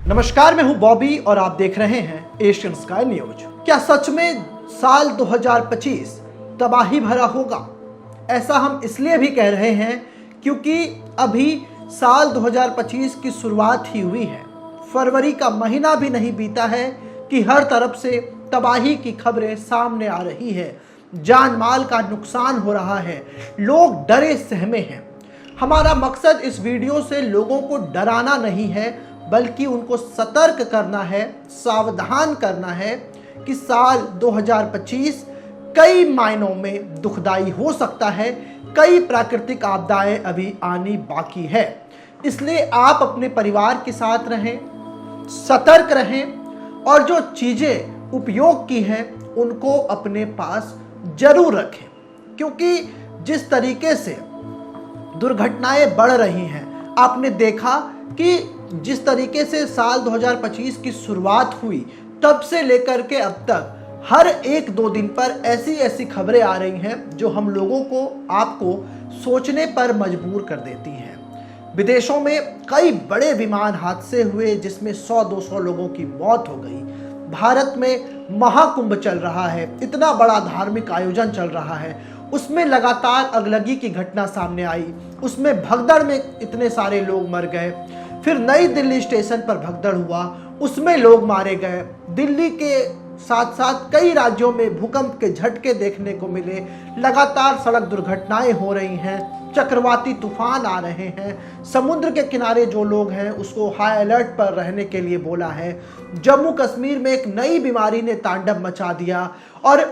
नमस्कार, मैं हूं बॉबी और आप देख रहे हैं एशियन स्काई न्यूज। क्या सच में साल 2025 तबाही भरा होगा? ऐसा हम इसलिए भी कह रहे हैं क्योंकि अभी साल 2025 की शुरुआत ही हुई है। फरवरी का महीना भी नहीं बीता है कि हर तरफ से तबाही की खबरें सामने आ रही है। जान माल का नुकसान हो रहा है, लोग डरे सहमे हैं। हमारा मकसद इस वीडियो से लोगों को डराना नहीं है, बल्कि उनको सतर्क करना है, सावधान करना है कि साल 2025 कई मायनों में दुखदाई हो सकता है। कई प्राकृतिक आपदाएं अभी आनी बाकी है। इसलिए आप अपने परिवार के साथ रहें, सतर्क रहें और जो चीज़ें उपयोग की हैं उनको अपने पास जरूर रखें, क्योंकि जिस तरीके से दुर्घटनाएं बढ़ रही हैं, आपने देखा कि जिस तरीके से साल 2025 की शुरुआत हुई तब से लेकर के अब तक हर एक दो दिन पर ऐसी ऐसी खबरें आ रही हैं जो हम लोगों को, आपको सोचने पर मजबूर कर देती हैं। विदेशों में कई बड़े विमान हादसे हुए जिसमें 100-200 लोगों की मौत हो गई। भारत में महाकुंभ चल रहा है, इतना बड़ा धार्मिक आयोजन चल रहा है, उसमें लगातार अगलगी की घटना सामने आई। उसमें भगदड़ में इतने सारे लोग मर गए। फिर नई दिल्ली स्टेशन पर भगदड़ हुआ, उसमें लोग मारे गए। दिल्ली के साथ साथ कई राज्यों में भूकंप के झटके देखने को मिले। लगातार सड़क दुर्घटनाएं हो रही हैं, चक्रवाती तूफान आ रहे हैं। समुद्र के किनारे जो लोग हैं उसको हाई अलर्ट पर रहने के लिए बोला है। जम्मू कश्मीर में एक नई बीमारी ने तांडव मचा दिया और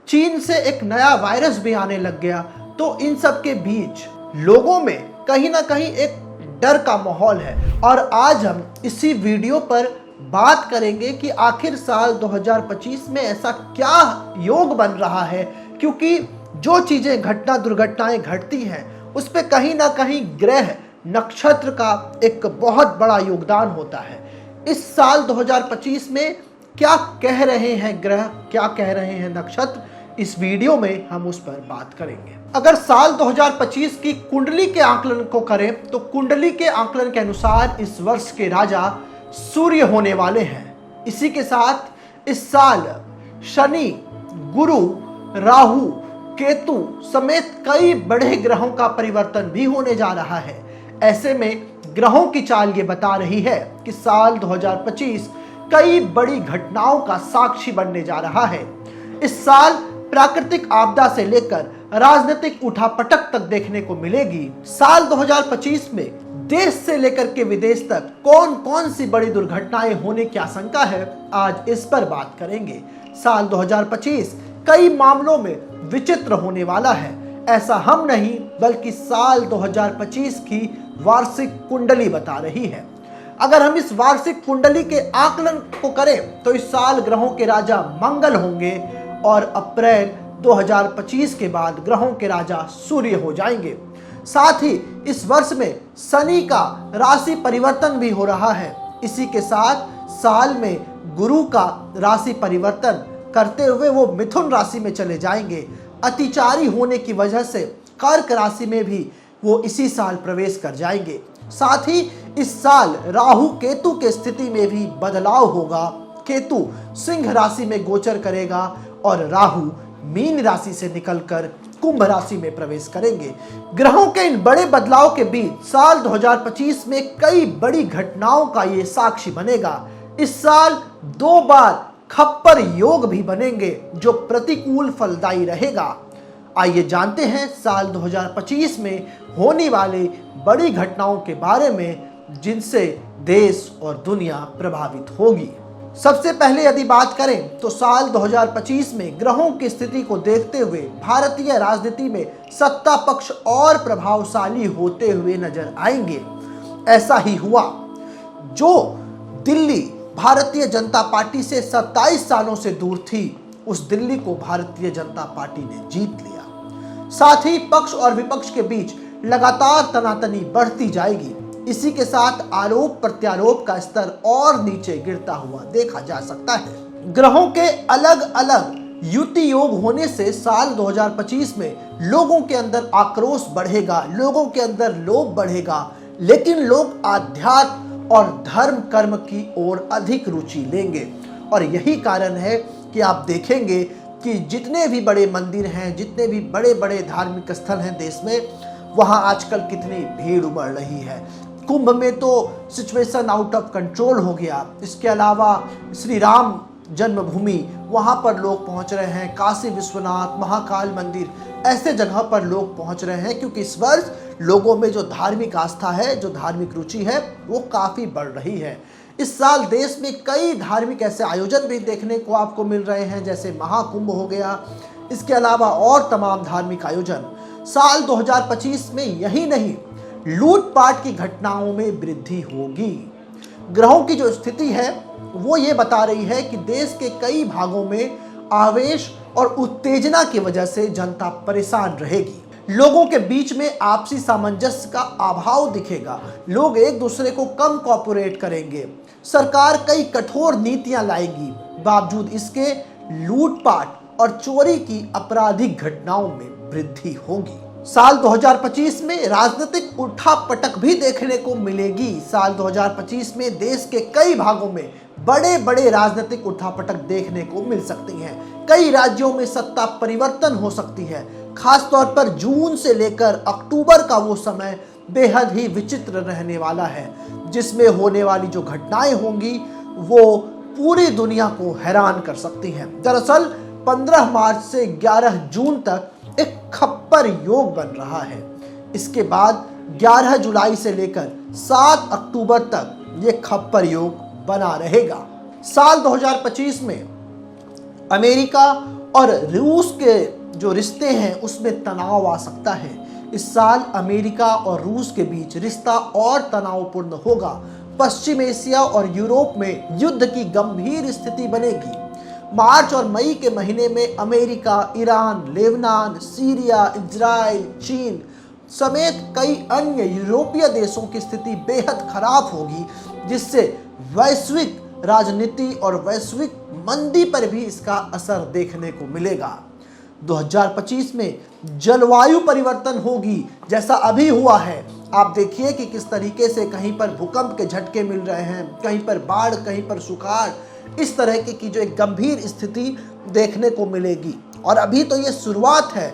चीन से एक नया वायरस भी आने लग गया। तो इन सब के बीच लोगों में कहीं ना कहीं एक डर का माहौल है और आज हम इसी वीडियो पर बात करेंगे कि आखिर साल 2025 में ऐसा क्या योग बन रहा है, क्योंकि जो चीजें दुर्घटनाएं घटती हैं उस पे कहीं ना कहीं ग्रह नक्षत्र का एक बहुत बड़ा योगदान होता है। इस साल 2025 में क्या कह रहे हैं ग्रह, क्या कह रहे हैं नक्षत्र, इस वीडियो में हम उस पर बात करेंगे। अगर साल 2025 की कुंडली के आकलन को करें तो कुंडली के आकलन के अनुसार इस वर्ष के राजा सूर्य होने वाले हैं। इसी के साथ इस साल शनि, गुरु, राहु, केतु समेत कई बड़े ग्रहों का परिवर्तन भी होने जा रहा है। ऐसे में ग्रहों की चाल ये बता रही है कि साल 2025 कई बड़ी घटनाओं का साक्षी बनने जा रहा है। इस साल प्राकृतिक आपदा से लेकर राजनीतिक उठापटक तक देखने को मिलेगी। साल 2025 में देश से लेकर के विदेश तक कौन कौन सी बड़ी दुर्घटनाएं होने की आशंका है, आज इस पर बात करेंगे। साल 2025 कई मामलों में विचित्र होने वाला है। ऐसा हम नहीं बल्कि साल 2025 की वार्षिक कुंडली बता रही है। अगर हम इस वार्षिक कुंडली के आकलन को करें तो इस साल ग्रहों के राजा मंगल होंगे और अप्रैल 2025 के बाद ग्रहों के राजा सूर्य हो जाएंगे। साथ ही इस वर्ष में शनि का राशि परिवर्तन भी हो रहा है। इसी के साथ साल में गुरु का राशि परिवर्तन करते हुए वो मिथुन राशि में चले जाएंगे। अतिचारी होने की वजह से कर्क राशि में भी वो इसी साल प्रवेश कर जाएंगे। साथ ही इस साल राहु केतु के स्थिति में भी बदलाव होगा। केतु सिंह राशि में गोचर करेगा और राहु मीन राशि से निकलकर कुंभ राशि में प्रवेश करेंगे। ग्रहों के इन बड़े बदलाव के बीच साल 2025 में कई बड़ी घटनाओं का ये साक्षी बनेगा। इस साल 2 बार खप्पर योग भी बनेंगे जो प्रतिकूल फलदायी रहेगा। आइए जानते हैं साल 2025 में होने वाले बड़ी घटनाओं के बारे में जिनसे देश और दुनिया प्रभावित होगी। सबसे पहले यदि बात करें तो साल 2025 में ग्रहों की स्थिति को देखते हुए भारतीय राजनीति में सत्ता पक्ष और प्रभावशाली होते हुए नजर आएंगे। ऐसा ही हुआ। जो दिल्ली भारतीय जनता पार्टी से 27 सालों से दूर थी, उस दिल्ली को भारतीय जनता पार्टी ने जीत लिया। साथ ही पक्ष और विपक्ष के बीच लगातार तनातनी बढ़ती जाएगी। इसी के साथ आरोप प्रत्यारोप का स्तर और नीचे गिरता हुआ देखा जा सकता है। ग्रहों के अलग अलग युति योग होने से साल 2025 में लोगों के अंदर आक्रोश बढ़ेगा, लोगों के अंदर लोभ बढ़ेगा, लेकिन लोग आध्यात्म और धर्म कर्म की ओर अधिक रुचि लेंगे। और यही कारण है कि आप देखेंगे कि जितने भी बड़े मंदिर हैं, जितने भी बड़े बड़े धार्मिक स्थल हैं देश में, वहाँ आजकल कितनी भीड़ उमड़ रही है। कुंभ में तो सिचुएशन आउट ऑफ कंट्रोल हो गया। इसके अलावा श्री राम जन्मभूमि, वहाँ पर लोग पहुँच रहे हैं। काशी विश्वनाथ, महाकाल मंदिर, ऐसे जगह पर लोग पहुँच रहे हैं क्योंकि इस वर्ष लोगों में जो धार्मिक आस्था है, जो धार्मिक रुचि है, वो काफ़ी बढ़ रही है। इस साल देश में कई धार्मिक ऐसे आयोजन भी देखने को आपको मिल रहे हैं, जैसे महाकुंभ हो गया। इसके अलावा और तमाम धार्मिक आयोजन। साल 2025 में यही नहीं, लूटपाट की घटनाओं में वृद्धि होगी। ग्रहों की जो स्थिति है वो ये बता रही है कि देश के कई भागों में आवेश और उत्तेजना की वजह से जनता परेशान रहेगी। लोगों के बीच में आपसी सामंजस्य का अभाव दिखेगा। लोग एक दूसरे को कम कोऑपरेट करेंगे। सरकार कई कठोर नीतियां लाएगी। बावजूद इसके लूटपाट और चोरी की आपराधिक घटनाओं में वृद्धि होगी। साल 2025 में राजनीतिक उठापटक भी देखने को मिलेगी। साल 2025 में देश के कई भागों में बड़े बड़े राजनीतिक उठापटक देखने को मिल सकती हैं। कई राज्यों में सत्ता परिवर्तन हो सकती है। खासतौर पर जून से लेकर अक्टूबर का वो समय बेहद ही विचित्र रहने वाला है, जिसमें होने वाली जो घटनाएं होंगी वो पूरी दुनिया को हैरान कर सकती हैं। दरअसल 15 मार्च से 11 जून तक एक खप्पर योग बन रहा है। इसके बाद 11 जुलाई से लेकर 7 अक्टूबर तक ये खप्पर योग बना रहेगा। साल 2025 में अमेरिका और रूस के जो रिश्ते हैं उसमें तनाव आ सकता है। इस साल अमेरिका और रूस के बीच रिश्ता और तनावपूर्ण होगा। पश्चिम एशिया और यूरोप में युद्ध की गंभीर स्थिति बनेगी। मार्च और मई के महीने में America, Iran, Lebanon, Syria, Israel, चीन समेत कई अन्य यूरोपीय देशों की स्थिति बेहद खराब होगी, जिससे वैश्विक राजनीति और वैश्विक मंदी पर भी इसका असर देखने को मिलेगा। 2025 में जलवायु परिवर्तन होगी, जैसा अभी हुआ है। आप देखिए कि किस तरीके से कहीं पर भूकंप के झटके मिल रहे हैं, कहीं पर बाढ़, कहीं पर सुखाड़, इस तरह की जो एक गंभीर स्थिति देखने को मिलेगी। और अभी तो ये शुरुआत है।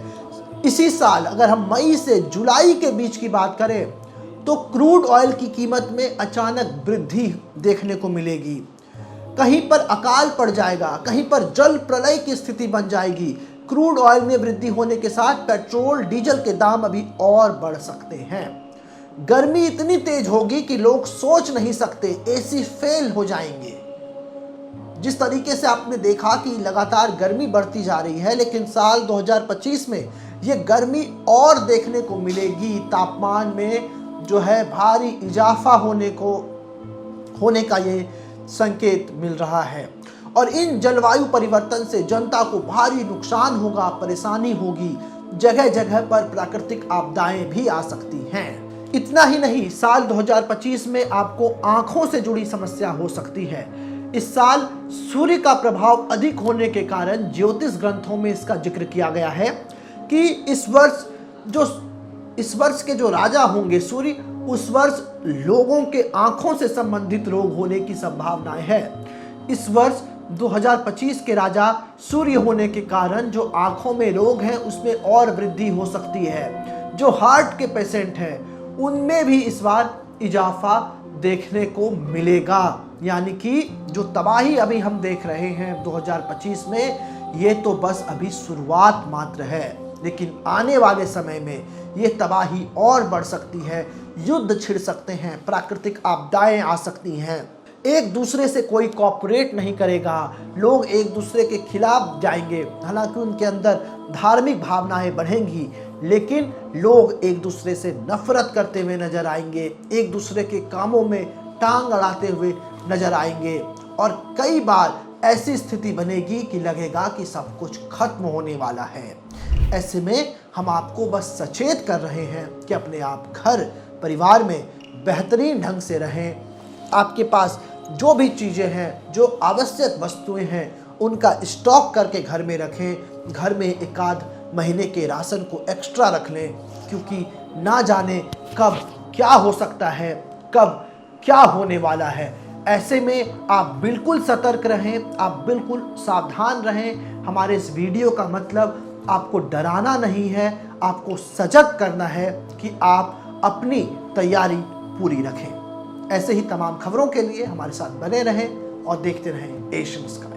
इसी साल अगर हम मई से जुलाई के बीच की बात करें तो क्रूड ऑयल की कीमत में अचानक वृद्धि देखने को मिलेगी। कहीं पर अकाल पड़ जाएगा, कहीं पर जल प्रलय की स्थिति बन जाएगी। क्रूड ऑयल में वृद्धि होने के साथ पेट्रोल, डीजल के दाम अभी और बढ़ सकते हैं। गर्मी इतनी तेज होगी कि लोग सोच नहीं सकते, एसी फेल हो जाएंगे। जिस तरीके से आपने देखा कि लगातार गर्मी बढ़ती जा रही है, लेकिन साल 2025 में ये गर्मी और देखने को मिलेगी। तापमान में जो है भारी इजाफा होने का ये संकेत मिल रहा है। और इन जलवायु परिवर्तन से जनता को भारी नुकसान होगा, परेशानी होगी। जगह जगह पर प्राकृतिक आपदाएं भी आ सकती हैं। इतना ही नहीं, साल 2025 में आपको आंखों से जुड़ी समस्या हो सकती है। इस साल सूर्य का प्रभाव अधिक होने के कारण ज्योतिष ग्रंथों में इसका जिक्र किया गया है कि इस वर्ष के जो राजा होंगे सूर्य, उस वर्ष लोगों के आंखों से संबंधित रोग होने की संभावनाएं है। इस वर्ष 2025 के राजा सूर्य होने के कारण जो आंखों में रोग हैं उसमें और वृद्धि हो सकती है। जो हार्ट के पेशेंट हैं उनमें भी इस बार इजाफा देखने को मिलेगा। यानी कि जो तबाही अभी हम देख रहे हैं 2025 में, ये तो बस अभी शुरुआत मात्र है, लेकिन आने वाले समय में ये तबाही और बढ़ सकती है। युद्ध छिड़ सकते हैं, प्राकृतिक आपदाएं आ सकती हैं, एक दूसरे से कोई कोऑपरेट नहीं करेगा, लोग एक दूसरे के खिलाफ जाएंगे। हालांकि उनके अंदर धार्मिक भावनाएं बढ़ेंगी, लेकिन लोग एक दूसरे से नफरत करते हुए नजर आएंगे, एक दूसरे के कामों में टांग अड़ाते हुए नजर आएंगे। और कई बार ऐसी स्थिति बनेगी कि लगेगा कि सब कुछ खत्म होने वाला है। ऐसे में हम आपको बस सचेत कर रहे हैं कि अपने आप घर परिवार में बेहतरीन ढंग से रहें। आपके पास जो भी चीज़ें हैं, जो आवश्यक वस्तुएं हैं, उनका स्टॉक करके घर में रखें। घर में एक आध महीने के राशन को एक्स्ट्रा रख लें, क्योंकि ना जाने कब क्या हो सकता है, कब क्या होने वाला है। ऐसे में आप बिल्कुल सतर्क रहें, आप बिल्कुल सावधान रहें। हमारे इस वीडियो का मतलब आपको डराना नहीं है, आपको सजग करना है कि आप अपनी तैयारी पूरी रखें। ऐसे ही तमाम खबरों के लिए हमारे साथ बने रहें और देखते रहें एशियन स्काई।